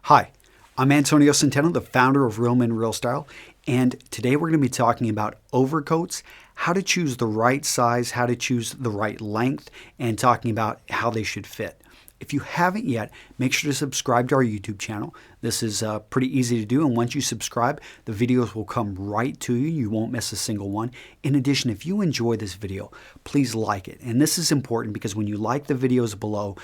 Hi, I'm Antonio Centeno, the founder of Real Men Real Style, and today we're going to be talking about overcoats, how to choose the right size, how to choose the right length, and talking about how they should fit. If you haven't yet, make sure to subscribe to our YouTube channel. This is pretty easy to do, and once you subscribe, the videos will come right to you. You won't miss a single one. In addition, if you enjoy this video, please like it. And this is important because when you like the videos below,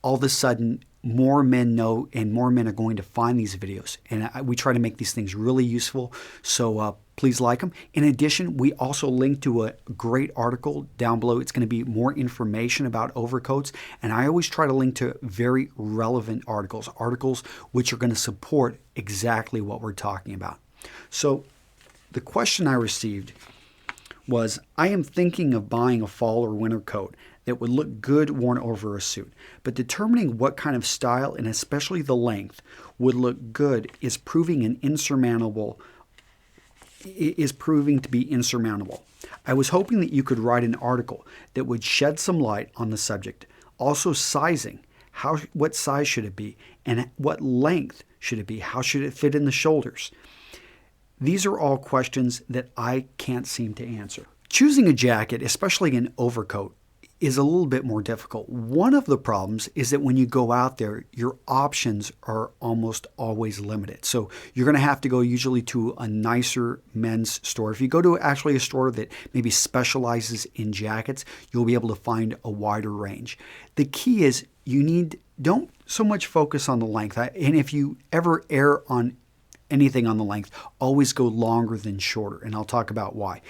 all of a sudden, more men know and more men are going to find these videos. And we try to make these things really useful, so please like them. In addition, we also link to a great article down below. It's going to be more information about overcoats, and I always try to link to very relevant articles which are going to support exactly what we're talking about. So the question I received was, I am thinking of buying a fall or winter coat that would look good worn over a suit, but determining what kind of style and especially the length would look good is proving to be insurmountable. I was hoping that you could write an article that would shed some light on the subject. Also sizing, what size should it be, and what length should it be? How should it fit in the shoulders? These are all questions that I can't seem to answer. Choosing a jacket, especially an overcoat, is a little bit more difficult. One of the problems is that when you go out there, your options are almost always limited. So you're going to have to go usually to a nicer men's store. If you go to actually a store that maybe specializes in jackets, you'll be able to find a wider range. The key is don't so much focus on the length. And if you ever err on anything on the length, always go longer than shorter. And I'll talk about why.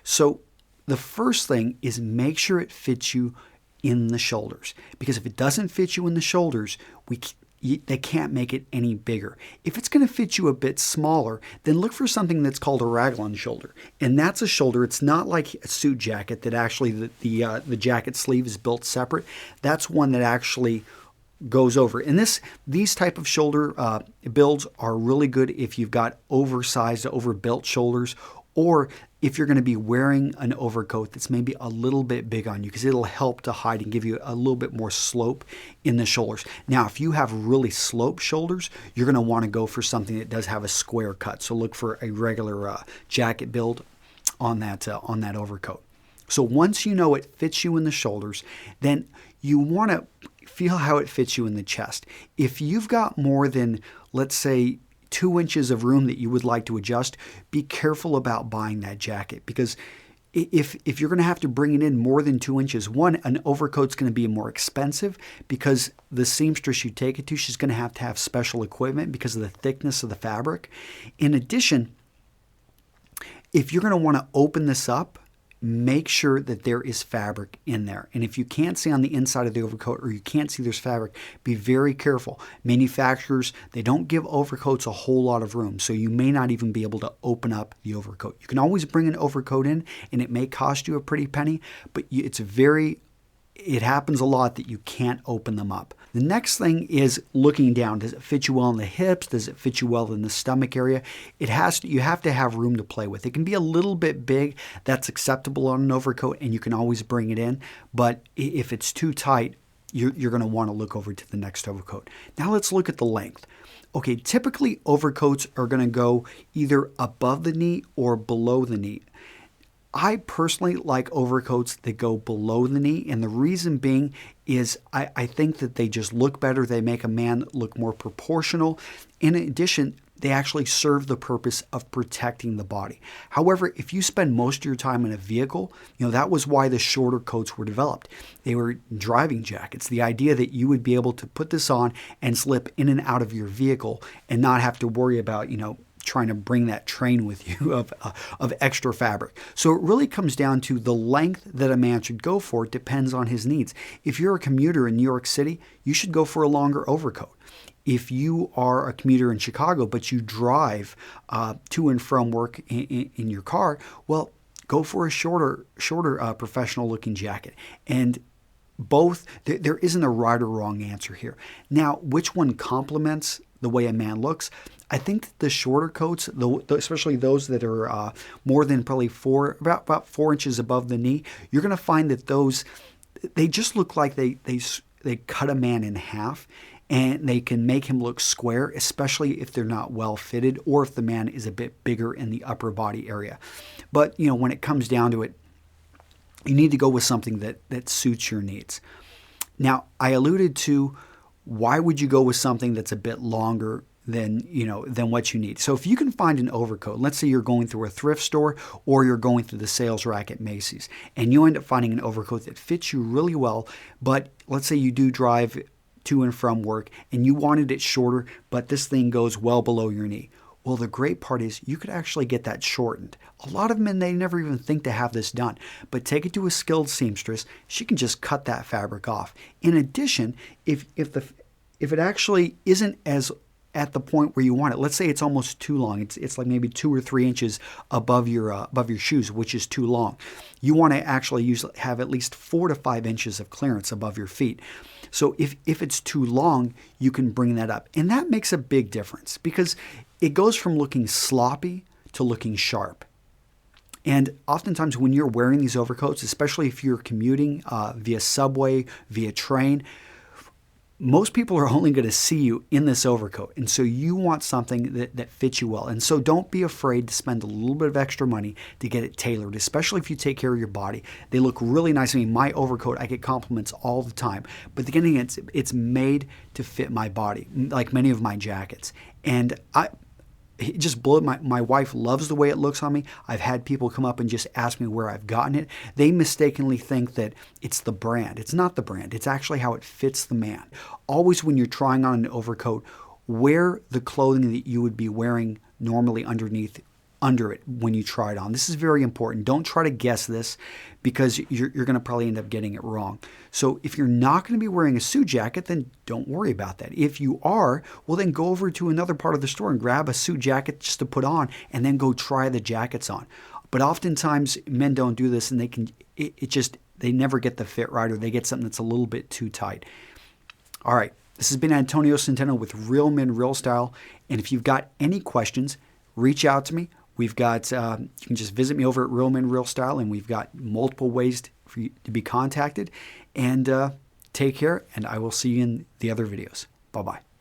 So the first thing is make sure it fits you in the shoulders, because if it doesn't fit you in the shoulders, they can't make it any bigger. If it's going to fit you a bit smaller, then look for something that's called a raglan shoulder. And that's a shoulder. It's not like a suit jacket that actually the jacket sleeve is built separate. That's one that actually goes over. And these type of shoulder builds are really good if you've got oversized, overbuilt shoulders, or if you're going to be wearing an overcoat that's maybe a little bit big on you, because it'll help to hide and give you a little bit more slope in the shoulders. Now, if you have really sloped shoulders, you're going to want to go for something that does have a square cut. So look for a regular jacket build on that overcoat. So once you know it fits you in the shoulders, then you want to feel how it fits you in the chest. If you've got more than, let's say, 2 inches of room that you would like to adjust, be careful about buying that jacket, because if you're going to have to bring it in more than 2 inches, an overcoat's going to be more expensive because the seamstress you take it to, she's going to have special equipment because of the thickness of the fabric. In addition, if you're going to want to open this up, make sure that there is fabric in there. And if you can't see on the inside of the overcoat, or you can't see there's fabric, be very careful. Manufacturers, they don't give overcoats a whole lot of room, so you may not even be able to open up the overcoat. You can always bring an overcoat in, and it may cost you a pretty penny, but it happens a lot that you can't open them up. The next thing is looking down. Does it fit you well in the hips? Does it fit you well in the stomach area? You have to have room to play with. It can be a little bit big. That's acceptable on an overcoat, and you can always bring it in. But if it's too tight, you're going to want to look over to the next overcoat. Now let's look at the length. Okay, typically overcoats are going to go either above the knee or below the knee. I personally like overcoats that go below the knee, and the reason being is I think that they just look better. They make a man look more proportional. In addition, they actually serve the purpose of protecting the body. However, if you spend most of your time in a vehicle, that was why the shorter coats were developed. They were driving jackets. The idea that you would be able to put this on and slip in and out of your vehicle and not have to worry about, trying to bring that train with you of extra fabric. So it really comes down to the length that a man should go for. It depends on his needs. If you're a commuter in New York City, you should go for a longer overcoat. If you are a commuter in Chicago, but you drive to and from work in your car, well, go for a shorter professional looking jacket. And both, there isn't a right or wrong answer here. Now, which one complements the way a man looks? I think that the shorter coats, especially those that are more than probably about 4 inches above the knee, you're going to find that those, they just look like they cut a man in half. and they can make him look square, especially if they're not well fitted or if the man is a bit bigger in the upper body area. But, when it comes down to it, you need to go with something that suits your needs. Now, I alluded to why would you go with something that's a bit longer than what you need. So if you can find an overcoat, let's say you're going through a thrift store or you're going through the sales rack at Macy's, and you end up finding an overcoat that fits you really well, but let's say you do drive to and from work and you wanted it shorter, but this thing goes well below your knee. Well, the great part is you could actually get that shortened. A lot of men, they never even think to have this done, but take it to a skilled seamstress. She can just cut that fabric off. In addition, if it actually isn't as at the point where you want it, let's say it's almost too long. It's like maybe 2 or 3 inches above your shoes, which is too long. You want to actually have at least 4 to 5 inches of clearance above your feet. So if it's too long, you can bring that up, and that makes a big difference because it goes from looking sloppy to looking sharp. And oftentimes when you're wearing these overcoats, especially if you're commuting via subway, via train, most people are only going to see you in this overcoat. And so you want something that fits you well. And so don't be afraid to spend a little bit of extra money to get it tailored, especially if you take care of your body. They look really nice. I mean, my overcoat, I get compliments all the time. But again, it's made to fit my body, like many of my jackets. And it just blew my wife loves the way it looks on me. I've had people come up and just ask me where I've gotten it. They mistakenly think that it's the brand. It's not the brand. It's actually how it fits the man. Always when you're trying on an overcoat, wear the clothing that you would be wearing normally under it when you try it on. This is very important. Don't try to guess this because you're going to probably end up getting it wrong. So if you're not going to be wearing a suit jacket, then don't worry about that. If you are, well, then go over to another part of the store and grab a suit jacket just to put on and then go try the jackets on. But oftentimes men don't do this and they never get the fit right, or they get something that's a little bit too tight. All right. This has been Antonio Centeno with Real Men, Real Style. And if you've got any questions, reach out to me. We've got, you can just visit me over at Real Men, Real Style, and we've got multiple ways for you to be contacted. And take care, and I will see you in the other videos. Bye-bye.